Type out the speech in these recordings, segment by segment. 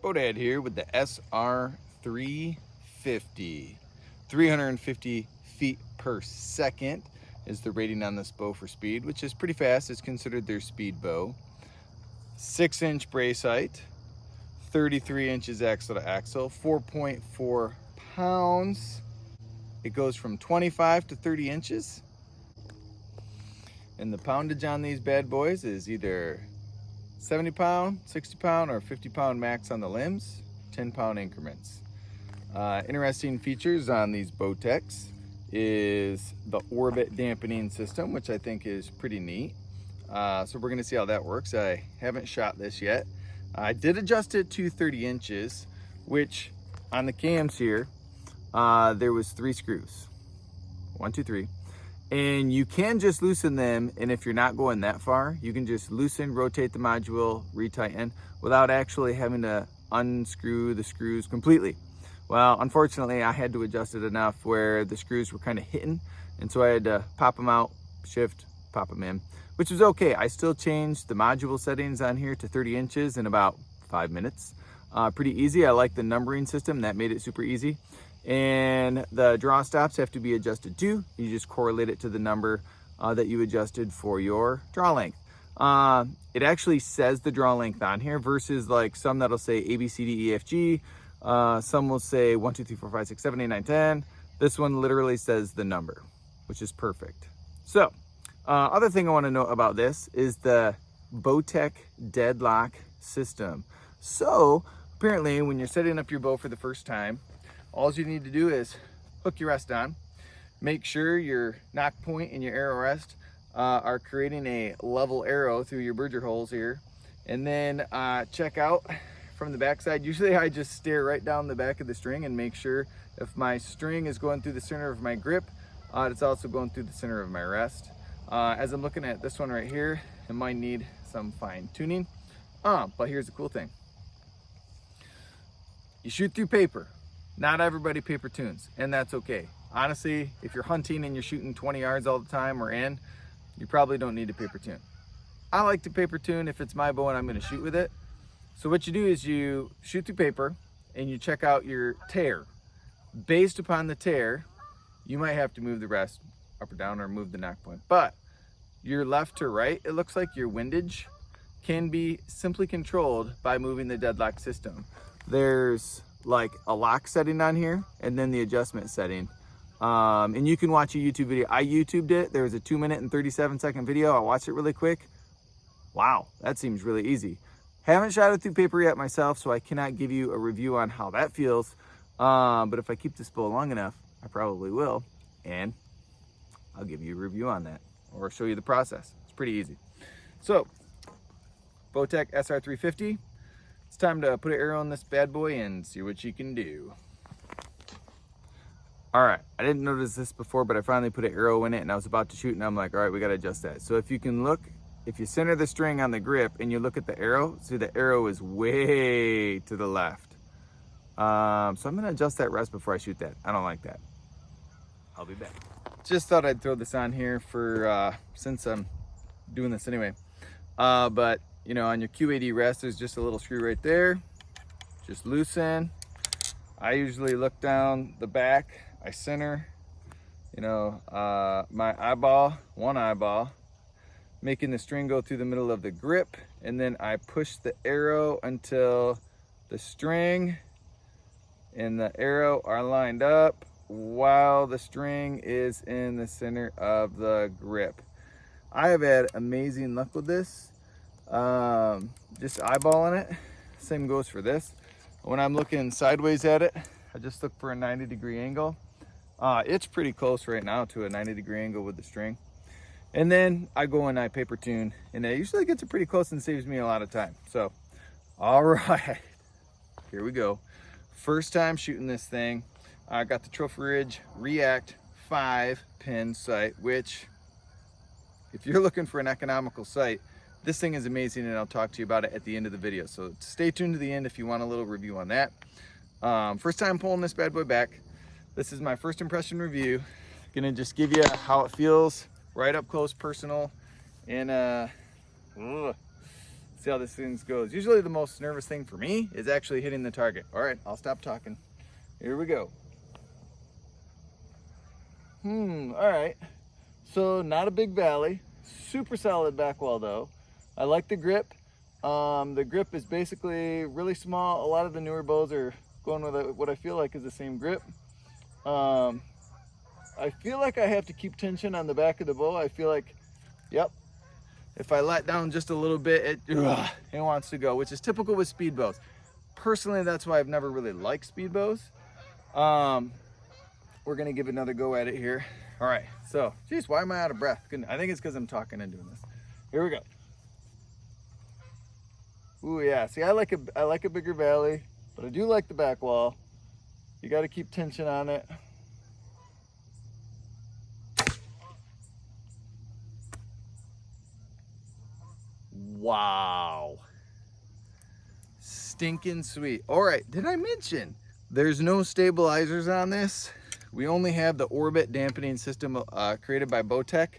BowDad here with the SR350. 350 feet per second is the rating on this bow for speed, which is pretty fast. It's considered their speed bow. 6-inch brace height, 33 inches axle to axle, 4.4 pounds. It goes from 25 to 30 inches. And the poundage on these bad boys is either 70 pound, 60 pound, or 50 pound max on the limbs, 10 pound increments. Interesting features on these Bowtechs is the orbit dampening system, which I think is pretty neat. So we're gonna see how that works. I haven't shot this yet. I did adjust it to 30 inches, which on the cams here, there was 3 screws, 1, 2, 3. And you can just loosen them, and if you're not going that far, you can just loosen, rotate the module, retighten, without actually having to unscrew the screws completely. Well, unfortunately, I had to adjust it enough where the screws were kind of hitting, and so I had to pop them out, shift, pop them in, which was okay. I still changed the module settings on here to 30 inches in about 5 minutes. Pretty easy. I like the numbering system. That made it super easy. And the draw stops have to be adjusted too. You just correlate it to the number that you adjusted for your draw length. It actually says the draw length on here versus like some that'll say A, B, C, D, E, F, G. Some will say 1, 2, 3, 4, 5, 6, 7, 8, 9, 10. This one literally says the number, which is perfect. So, other thing I want to know about this is the Bowtech deadlock system. So, apparently when you're setting up your bow for the first time, all you need to do is hook your rest on, make sure your knock point and your arrow rest are creating a level arrow through your bridger holes here, and then check out from the backside. Usually I just stare right down the back of the string and make sure if my string is going through the center of my grip, it's also going through the center of my rest. As I'm looking at this one right here, it might need some fine tuning, but here's the cool thing. You shoot through paper. Not everybody paper tunes, and that's okay. Honestly, if you're hunting and you're shooting 20 yards all the time or in, you probably don't need to paper tune. I like to paper tune if it's my bow and I'm gonna shoot with it. So what you do is you shoot through paper and you check out your tear. Based upon the tear, you might have to move the rest up or down or move the knock point. But your left to right, it looks like your windage can be simply controlled by moving the deadlock system. There's like a lock setting on here and then the adjustment setting. And you can watch a YouTube video. I YouTubed it. There was a 2-minute and 37-second video. I watched it really quick. Wow, that seems really easy. Haven't shot it through paper yet myself, so I cannot give you a review on how that feels. But if I keep this bow long enough, I probably will. And I'll give you a review on that or show you the process. It's pretty easy. So, Bowtech SR350. It's time to put an arrow in this bad boy and see what you can do. All right, I didn't notice this before, but I finally put an arrow in it and I was about to shoot and I'm like, all right, we gotta adjust that. So if you can look, if you center the string on the grip and you look at the arrow, see the arrow is way to the left. So I'm gonna adjust that rest before I shoot that. I don't like that. I'll be back. Just thought I'd throw this on here for, since I'm doing this anyway. But you know, on your QAD rest, there's just a little screw right there. Just loosen. I usually look down the back. I center, you know, my eyeball, one eyeball, making the string go through the middle of the grip. And then I push the arrow until the string and the arrow are lined up while the string is in the center of the grip. I have had amazing luck with this. Just eyeballing it. Same goes for this. When I'm looking sideways at it, I just look for a 90-degree angle. It's pretty close right now to a 90-degree angle with the string. And then I go and I paper tune, and it usually gets it pretty close and saves me a lot of time. So, all right, here we go. First time shooting this thing. I got the Trophy Ridge React 5-pin sight, which, if you're looking for an economical sight, this thing is amazing, and I'll talk to you about it at the end of the video. So stay tuned to the end if you want a little review on that. First time pulling this bad boy back. This is my first impression review. Gonna just give you how it feels, right up close, personal, and See how this thing goes. Usually the most nervous thing for me is actually hitting the target. All right, I'll stop talking. Here we go. All right. So not a big valley, super solid back wall though. I like the grip. The grip is basically really small. A lot of the newer bows are going with what I feel like is the same grip. I feel like I have to keep tension on the back of the bow. I feel like, yep, if I let down just a little bit, it wants to go, which is typical with speed bows. Personally, that's why I've never really liked speed bows. We're gonna give another go at it here. All right, so, geez, why am I out of breath? I think it's because I'm talking and doing this. Here we go. Ooh, yeah, see, I like a bigger valley, but I do like the back wall. You gotta keep tension on it. Wow. Stinking sweet. All right, did I mention there's no stabilizers on this? We only have the orbit dampening system created by Bowtech.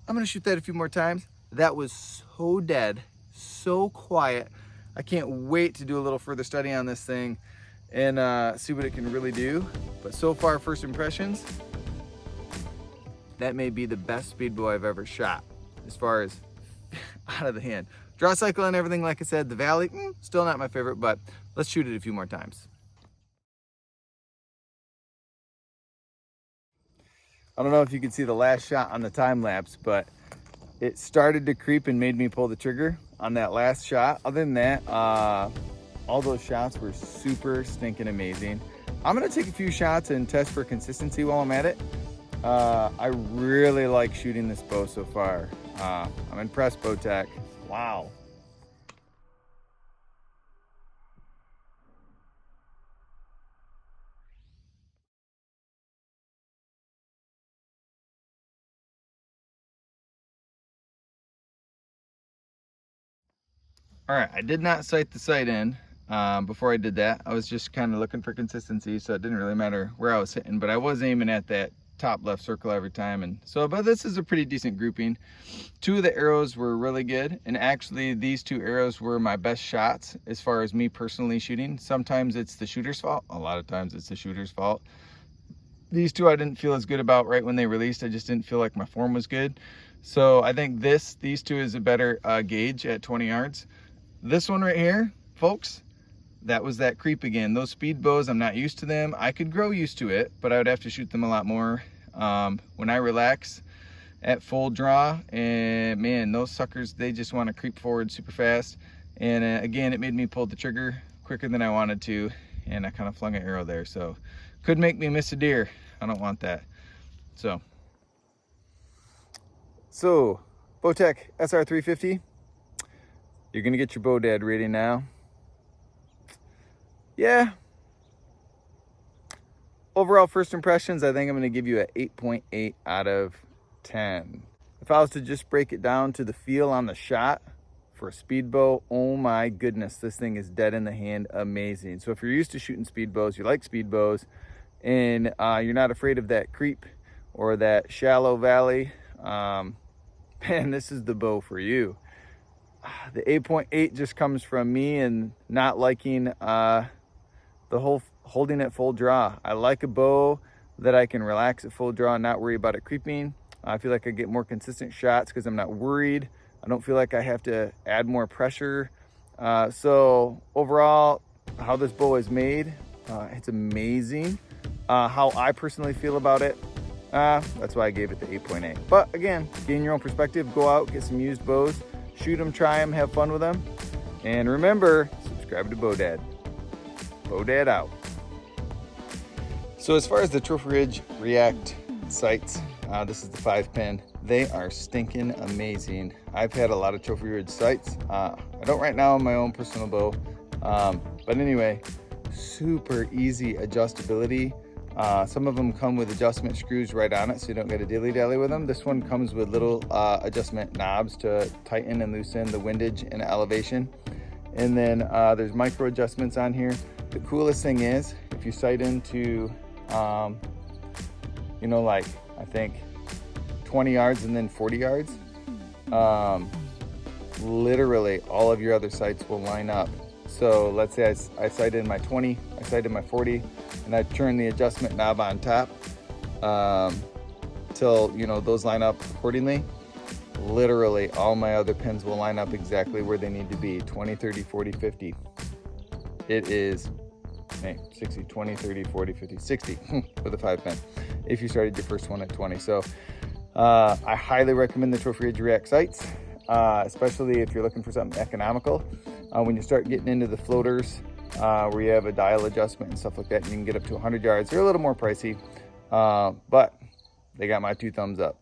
I'm gonna shoot that a few more times. That was so dead, so quiet. I can't wait to do a little further study on this thing and see what it can really do. But so far, first impressions, that may be the best speed bow I've ever shot as far as out of the hand. Draw cycle and everything, like I said, the valley, still not my favorite, but let's shoot it a few more times. I don't know if you can see the last shot on the time lapse, but it started to creep and made me pull the trigger on that last shot. Other than that, all those shots were super stinking amazing. I'm gonna take a few shots and test for consistency while I'm at it. I really like shooting this bow so far. I'm impressed, Bowtech. Wow. All right, I did not sight the sight in before I did that. I was just kind of looking for consistency, so it didn't really matter where I was hitting, but I was aiming at that top left circle every time. And so, but this is a pretty decent grouping. Two of the arrows were really good, and actually these two arrows were my best shots as far as me personally shooting. Sometimes it's the shooter's fault, a lot of times it's the shooter's fault. These two I didn't feel as good about right when they released. I just didn't feel like my form was good. So I think these two is a better gauge at 20 yards. This one right here, folks, that was that creep again. Those speed bows, I'm not used to them. I could grow used to it, but I would have to shoot them a lot more. When I relax at full draw, and man, those suckers, they just want to creep forward super fast. And again, it made me pull the trigger quicker than I wanted to, and I kind of flung an arrow there. So could make me miss a deer. I don't want that. So Bowtech SR350, you're gonna get your BowDad ready now. Yeah, overall first impressions, I think I'm gonna give you an 8.8 out of 10. If I was to just break it down to the feel on the shot for a speed bow, oh my goodness, this thing is dead in the hand amazing. So if you're used to shooting speed bows, you like speed bows, and you're not afraid of that creep or that shallow valley, man, this is the bow for you. The 8.8 just comes from me and not liking the whole holding at full draw. I like a bow that I can relax at full draw and not worry about it creeping. I feel like I get more consistent shots because I'm not worried. I don't feel like I have to add more pressure. So overall, how this bow is made, it's amazing. How I personally feel about it, that's why I gave it the 8.8. But again, gain your own perspective, go out, get some used bows, shoot them, try them, have fun with them. And remember, subscribe to BowDad. BowDad out. So as far as the Trophy Ridge React sights, this is the 5-pin. They are stinking amazing. I've had a lot of Trophy Ridge sights. I don't right now on my own personal bow. But anyway, super easy adjustability. Some of them come with adjustment screws right on it, so you don't get a dilly-dally with them. This one comes with little adjustment knobs to tighten and loosen the windage and elevation. And then there's micro adjustments on here. The coolest thing is, if you sight into, you know, like I think 20 yards and then 40 yards, literally all of your other sights will line up. So let's say I sighted my 20, I sighted my 40, and I turn the adjustment knob on top till, you know, those line up accordingly. Literally all my other pins will line up exactly where they need to be. 20, 30, 40, 50. It is 60, 20, 30, 40, 50, 60 with a 5 pin if you started your first one at 20. So I highly recommend the Trophy Ridge React sights, especially if you're looking for something economical. When you start getting into the floaters where you have a dial adjustment and stuff like that, you can get up to 100 yards. They're a little more pricey, but they got my 2 thumbs up.